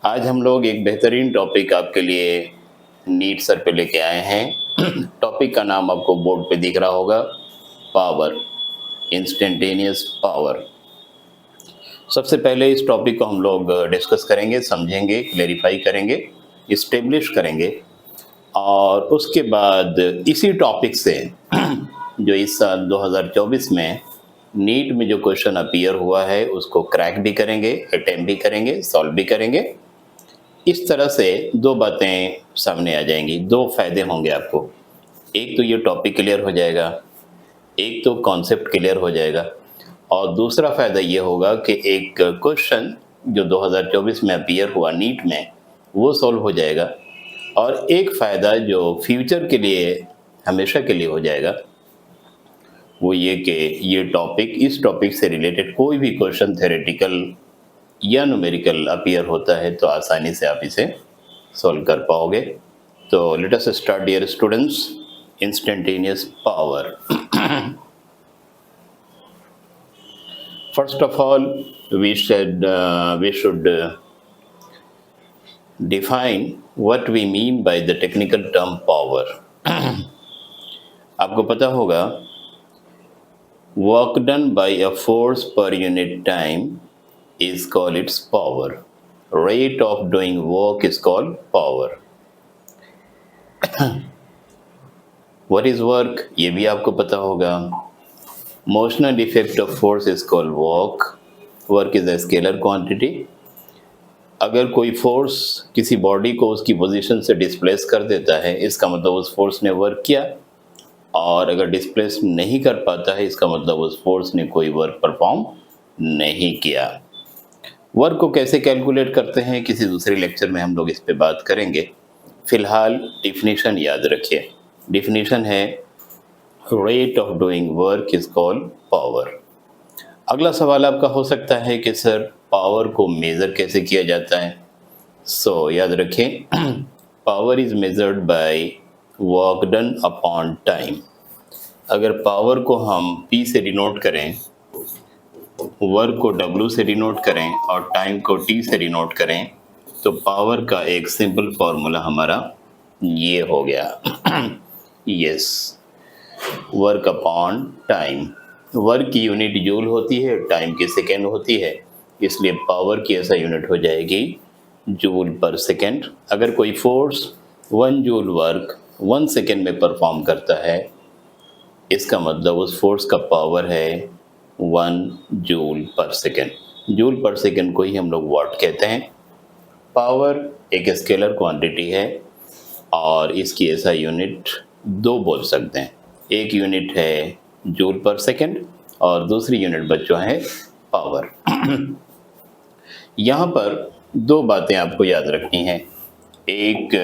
आज हम लोग एक बेहतरीन टॉपिक आपके लिए नीट सर पे लेके आए हैं। टॉपिक का नाम आपको बोर्ड पे दिख रहा होगा, पावर, इंस्टेंटेनियस पावर। सबसे पहले इस टॉपिक को हम लोग डिस्कस करेंगे, समझेंगे, क्लेरिफाई करेंगे, इस्टेब्लिश करेंगे और उसके बाद इसी टॉपिक से जो इस साल 2024 में नीट में जो क्वेश्चन अपीयर हुआ है उसको क्रैक भी करेंगे, अटेम्प्ट भी करेंगे, सॉल्व भी करेंगे। इस तरह से दो बातें सामने आ जाएंगी, दो फायदे होंगे आपको। एक तो ये टॉपिक क्लियर हो जाएगा, एक तो कॉन्सेप्ट क्लियर हो जाएगा और दूसरा फायदा ये होगा कि एक क्वेश्चन जो 2024 में अपीयर हुआ नीट में वो सॉल्व हो जाएगा। और एक फायदा जो फ्यूचर के लिए हमेशा के लिए हो जाएगा वो ये कि ये टॉपिक, इस टॉपिक से रिलेटेड कोई भी क्वेश्चन थ्योरेटिकल या न्यूमेरिकल अपीयर होता है तो आसानी से आप इसे सॉल्व कर पाओगे। तो let us start dear students, instantaneous power. First of all we should define what we mean by the technical term power। आपको पता होगा work done by a force per unit time is called its power. Rate of doing work is called power. What is work? ये भी आपको पता होगा। Motional effect of force is called work. Work is a scalar quantity. अगर कोई force किसी body को उसकी पोजीशन से डिस्प्लेस कर देता है इसका मतलब उस फोर्स ने वर्क किया, और अगर डिस्प्लेस नहीं कर पाता है इसका मतलब उस फोर्स ने कोई वर्क परफॉर्म नहीं किया। वर्क को कैसे कैलकुलेट करते हैं किसी दूसरे लेक्चर में हम लोग इस पे बात करेंगे। फिलहाल डिफिनीशन याद रखिए। डिफिनीशन है rate of doing work is called power. अगला सवाल आपका हो सकता है कि सर पावर को मेज़र कैसे किया जाता है। सो याद रखें, power is measured by work done upon time. अगर पावर को हम P से डिनोट करें, वर्क को W से डिनोट करें और टाइम को T से डिनोट करें तो पावर का एक सिंपल फॉर्मूला हमारा ये हो गया। Yes, work upon time. Work की यूनिट जूल होती है, टाइम की सेकेंड होती है, इसलिए पावर की ऐसा यूनिट हो जाएगी जूल पर सेकेंड। अगर कोई फोर्स 1 जूल वर्क 1 सेकेंड में परफॉर्म करता है इसका मतलब उस फोर्स का पावर है 1 जूल पर सेकेंड। जूल पर सेकेंड को ही हम लोग वाट कहते हैं। पावर एक स्केलर क्वांटिटी है और इसकी ऐसा यूनिट दो बोल सकते हैं। एक यूनिट है जूल पर सेकेंड और दूसरी यूनिट बच्चों है पावर। यहाँ पर दो बातें आपको याद रखनी हैं। एक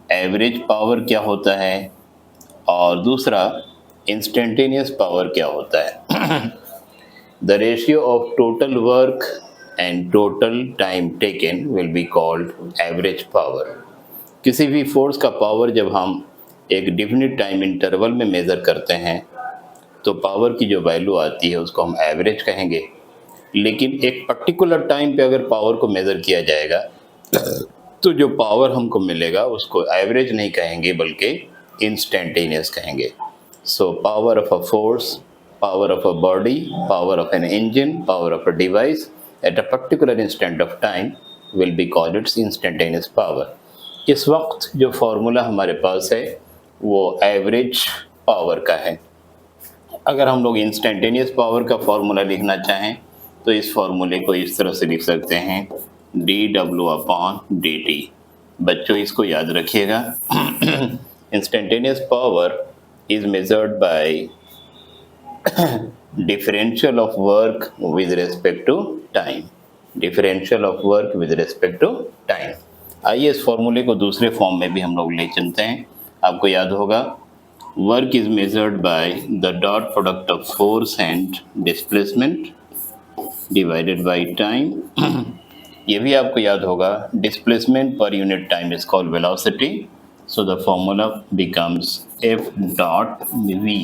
एवरेज पावर क्या होता है और दूसरा इंस्टेंटेनियस पावर क्या होता है। The ratio of total work and total time taken will be called average power. किसी भी फोर्स का पावर जब हम एक डिफिनिट टाइम इंटरवल में मेज़र करते हैं तो पावर की जो वैल्यू आती है उसको हम एवरेज कहेंगे। लेकिन एक पर्टिकुलर टाइम पे अगर पावर को मेज़र किया जाएगा तो जो पावर हमको मिलेगा उसको एवरेज नहीं कहेंगे बल्कि इंस्टेंटेनियस कहेंगे। So power of a force, power of a body, power of an engine, power of a device at a particular instant of time will be called its instantaneous power. इस वक्त जो formula हमारे पास है वो average power का है। अगर हम लोग इंस्टेंटेनियस पावर का फॉर्मूला लिखना चाहें तो इस फॉर्मूले को इस तरह से लिख सकते हैं dW/dt। बच्चों इसको याद रखिएगा। Instantaneous power is measured by differential of work with respect to time. Differential of work with respect to time. आइए इस फॉर्मूले को दूसरे फॉर्म में भी हम लोग ले चलते हैं। आपको याद होगा work is measured by the dot product of force and displacement divided by time. ये भी आपको याद होगा displacement per unit time is called velocity. So the formula becomes F.v।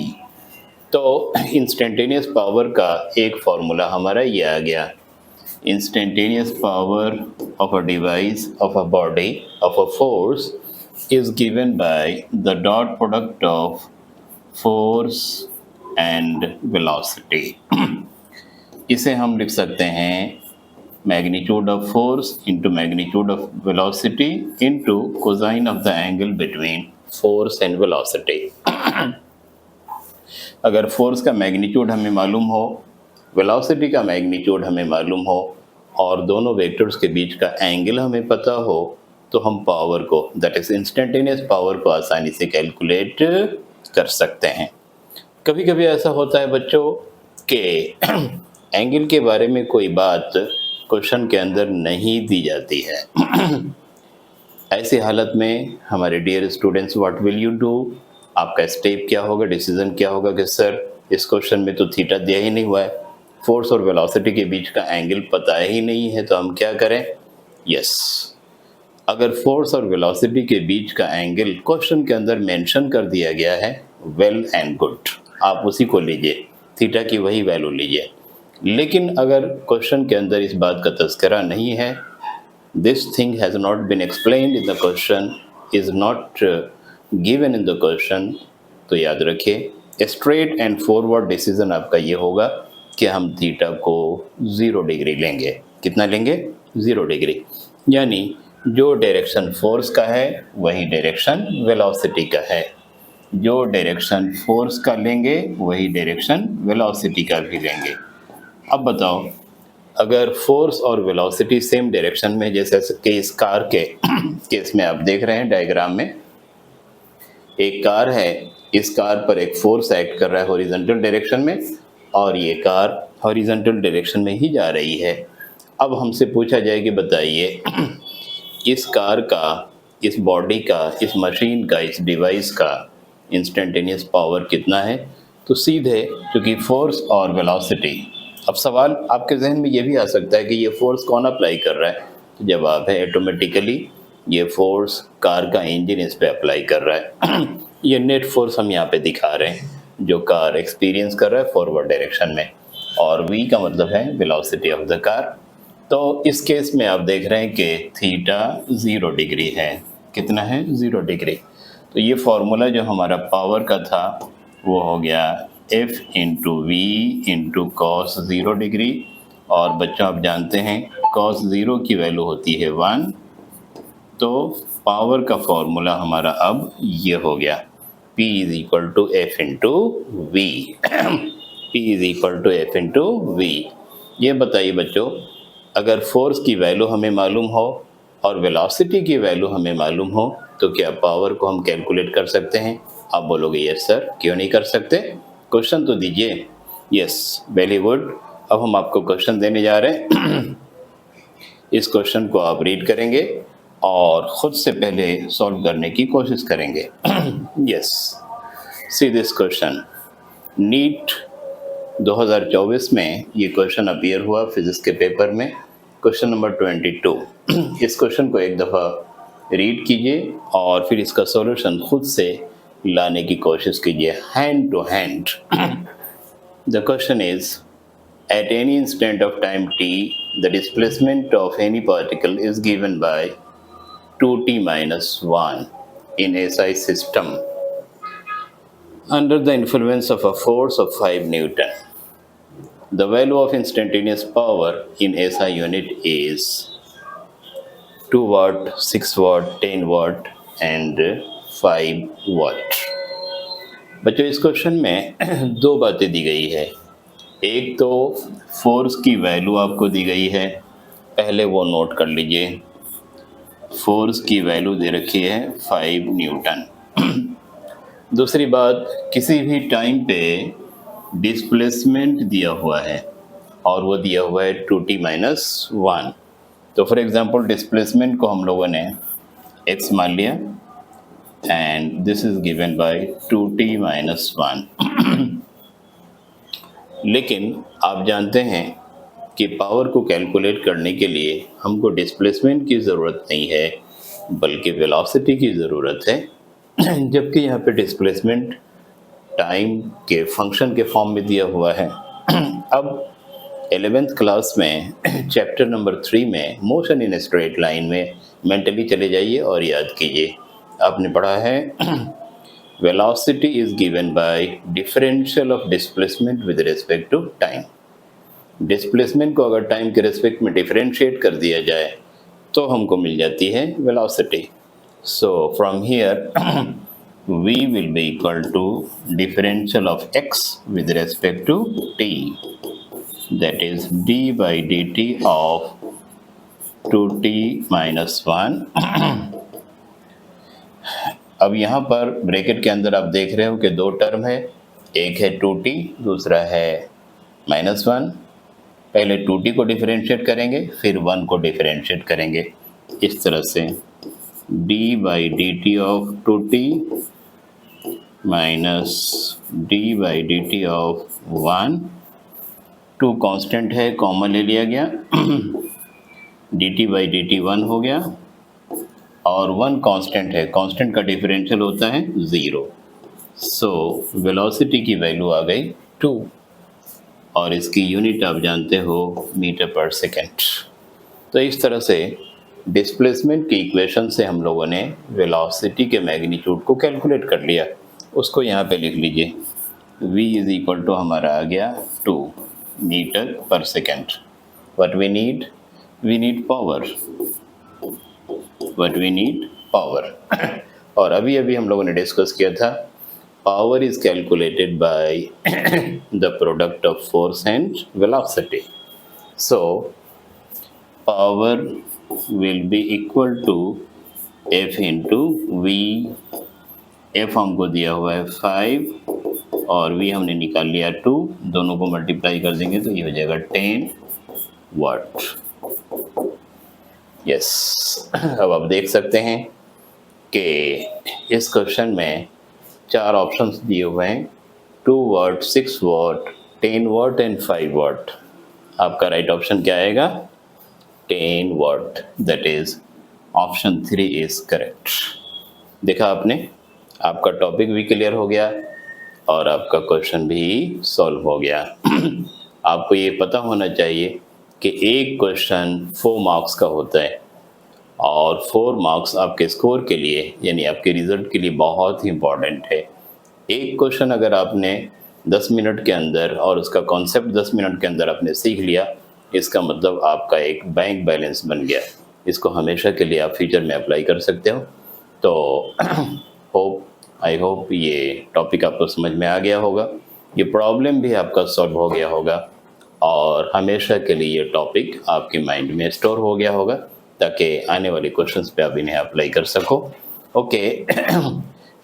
तो इंस्टेंटेनियस पावर का एक फॉर्मूला हमारा ये आ गया। instantaneous power of a device, of a body, of a force is given by the dot product of force and velocity. इसे हम लिख सकते हैं magnitude of force into magnitude of velocity into cosine of the angle between force and velocity. अगर force का magnitude हमें मालूम हो, वेलोसिटी का मैग्नीट्यूड हमें मालूम हो और दोनों वेक्टर्स के बीच का एंगल हमें पता हो, तो हम पावर को, दैट इज इंस्टेंटेनियस पावर को आसानी से कैलकुलेट कर सकते हैं। कभी कभी ऐसा होता है बच्चों कि एंगल के बारे में कोई बात क्वेश्चन के अंदर नहीं दी जाती है। ऐसी हालत में हमारे dear students, what will you do? आपका स्टेप क्या होगा, डिसीजन क्या होगा कि सर इस क्वेश्चन में तो थीटा दिया ही नहीं हुआ है, फोर्स और वेलोसिटी के बीच का एंगल पता ही नहीं है, तो हम क्या करें? यस, अगर फोर्स और वेलोसिटी के बीच का एंगल क्वेश्चन के अंदर मेंशन कर दिया गया है, वेल एंड गुड, आप उसी को लीजिए, थीटा की वही वैल्यू लीजिए। लेकिन अगर क्वेश्चन के अंदर इस बात का तज़किरा नहीं है, this thing has not been explained in the question, is not given in the question, तो याद रखिए स्ट्रेट एंड फॉरवर्ड डिसीजन आपका ये होगा कि हम थीटा को 0 डिग्री लेंगे। कितना लेंगे? 0 डिग्री। यानी जो डायरेक्शन फोर्स का है वही डायरेक्शन वेलोसिटी का है, जो डायरेक्शन फोर्स का लेंगे वही डायरेक्शन वेलोसिटी का भी लेंगे। अब बताओ, अगर फोर्स और वेलोसिटी सेम डायरेक्शन में, जैसे कि इस कार के केस में आप देख रहे हैं डायग्राम में, एक कार है, इस कार पर एक फोर्स एक्ट कर रहा है हॉरिजॉन्टल डायरेक्शन में और ये कार हॉरिजॉन्टल डायरेक्शन में ही जा रही है। अब हमसे पूछा जाए कि बताइए इस कार का, इस बॉडी का, इस मशीन का, इस डिवाइस का इंस्टेंटेनियस पावर कितना है? तो सीधे, क्योंकि फोर्स और वेलोसिटी, अब सवाल आपके जहन में ये भी आ सकता है कि ये फोर्स कौन अप्लाई कर रहा है? तो जवाब है ऑटोमेटिकली ये फोर्स कार का इंजन इस पे अप्लाई कर रहा है। ये नेट फोर्स हम यहाँ पे दिखा रहे हैं जो कार एक्सपीरियंस कर रहा है फॉरवर्ड डायरेक्शन में, और v का मतलब है वेलोसिटी ऑफ द कार। तो इस केस में आप देख रहे हैं कि थीटा 0 डिग्री है। कितना है? 0 डिग्री। तो ये फॉर्मूला जो हमारा पावर का था वो हो गया F into V into cos 0 degree, और बच्चों आप जानते हैं कॉस 0 की वैल्यू होती है 1, तो पावर का फॉर्मूला हमारा अब ये हो गया P is equal to F into V. P is equal to F into V. ये बताइए बच्चों, अगर फोर्स की वैल्यू हमें मालूम हो और वेलोसिटी की वैल्यू हमें मालूम हो, तो क्या पावर को हम कैलकुलेट कर सकते हैं? आप बोलोगे यस सर, क्यों नहीं कर सकते? क्वेश्चन तो दीजिए। Yes, very good. अब हम आपको क्वेश्चन देने जा रहे हैं। इस क्वेश्चन को आप रीड करेंगे और ख़ुद से पहले सॉल्व करने की कोशिश करेंगे। Yes, see this question. NEET 2024 में ये क्वेश्चन अपीयर हुआ फिजिक्स के पेपर में, क्वेश्चन नंबर 22। इस क्वेश्चन को एक दफ़ा रीड कीजिए और फिर इसका सॉल्यूशन खुद से लाने की कोशिश कीजिए, hand to hand. The question is, at any instant of time t, the displacement of any particle is given by 2t minus 1 in SI system under the influence of a force of 5 Newton. The value of instantaneous power in SI unit is 2 watt, 6 watt, 10 watt and 5 watt. बच्चों इस question में दो बातें दी गई है। एक तो force की वैल्यू आपको दी गई है, पहले वो नोट कर लीजिए। फोर्स की वैल्यू दे रखी है 5 न्यूटन। दूसरी बात, किसी भी टाइम पे डिस्प्लेसमेंट दिया हुआ है और वो दिया हुआ है 2t माइनस 1। तो फॉर एग्जांपल डिस्प्लेसमेंट को हम लोगों ने x मान लिया and this is given bye 2t minus 1। लेकिन आप जानते हैं कि पावर को कैलकुलेट करने के लिए हमको डिस्प्लेसमेंट की ज़रूरत नहीं है बल्कि वेलोसिटी की ज़रूरत है, जबकि यहाँ पे डिस्प्लेसमेंट टाइम के फंक्शन के फॉर्म में दिया हुआ है। अब 11th क्लास में चैप्टर नंबर 3 में मोशन इन स्ट्रेट लाइन में मेंटली चले जाइए और याद कीजिए। आपने पढ़ा है velocity is given by differential of displacement with respect to time. Displacement को अगर टाइम के रिस्पेक्ट में डिफरेंशिएट कर दिया जाए तो हमको मिल जाती है velocity. So from here v will be equal to differential of x with respect to t, that is d by dt of 2t minus 1। अब यहाँ पर ब्रैकेट के अंदर आप देख रहे हो कि दो टर्म है, एक है 2t, दूसरा है -1। पहले 2t को डिफरेंशिएट करेंगे, फिर 1 को डिफरेंशिएट करेंगे। इस तरह से d by dt of 2t minus d by dt of 1, 2 constant है, कॉमन ले लिया गया, dt by dt 1 हो गया, और 1 कांस्टेंट है, कांस्टेंट का डिफरेंशियल होता है 0। सो वेलोसिटी की वैल्यू आ गई 2, और इसकी यूनिट आप जानते हो मीटर पर सेकेंड। तो इस तरह से डिस्प्लेसमेंट की इक्वेशन से हम लोगों ने वेलोसिटी के मैग्नीट्यूड को कैलकुलेट कर लिया। उसको यहाँ पे लिख लीजिए, v इज इक्वल टू हमारा आ गया 2 मीटर पर second. What we need power, what we need power. और अभी अभी हम लोगों ने डिस्कस किया था power is calculated by the product of force and velocity. So power will be equal to F into V. F हमको दिया हुआ है 5 और V हमने निकाल लिया 2, दोनों को मल्टीप्लाई कर देंगे तो ये हो जाएगा 10 वाट। यस, अब आप देख सकते हैं कि इस क्वेश्चन में 4 ऑप्शंस दिए हुए हैं, 2 वाट, 6 वाट, 10 वाट एंड 5 वाट। आपका राइट ऑप्शन क्या आएगा? 10 watt, that is option 3 is correct. देखा आपने, आपका टॉपिक भी क्लियर हो गया और आपका क्वेश्चन भी सॉल्व हो गया। आपको ये पता होना चाहिए कि एक क्वेश्चन 4 मार्क्स का होता है और 4 मार्क्स आपके स्कोर के लिए यानी आपके रिजल्ट के लिए बहुत ही इम्पॉर्टेंट है। एक क्वेश्चन अगर आपने 10 मिनट के अंदर और उसका कॉन्सेप्ट 10 मिनट के अंदर आपने सीख लिया, इसका मतलब आपका एक बैंक बैलेंस बन गया। इसको हमेशा के लिए आप फ्यूचर में अप्लाई कर सकते हो। तो आई होप ये टॉपिक आपको समझ में आ गया होगा, ये प्रॉब्लम भी आपका सॉल्व हो गया होगा और हमेशा के लिए ये टॉपिक आपके माइंड में स्टोर हो गया होगा ताकि आने वाले क्वेश्चंस पे आप इन्हें अप्लाई कर सको। ओके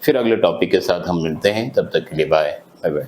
फिर अगले टॉपिक के साथ हम मिलते हैं, तब तक के लिए बाय बाय।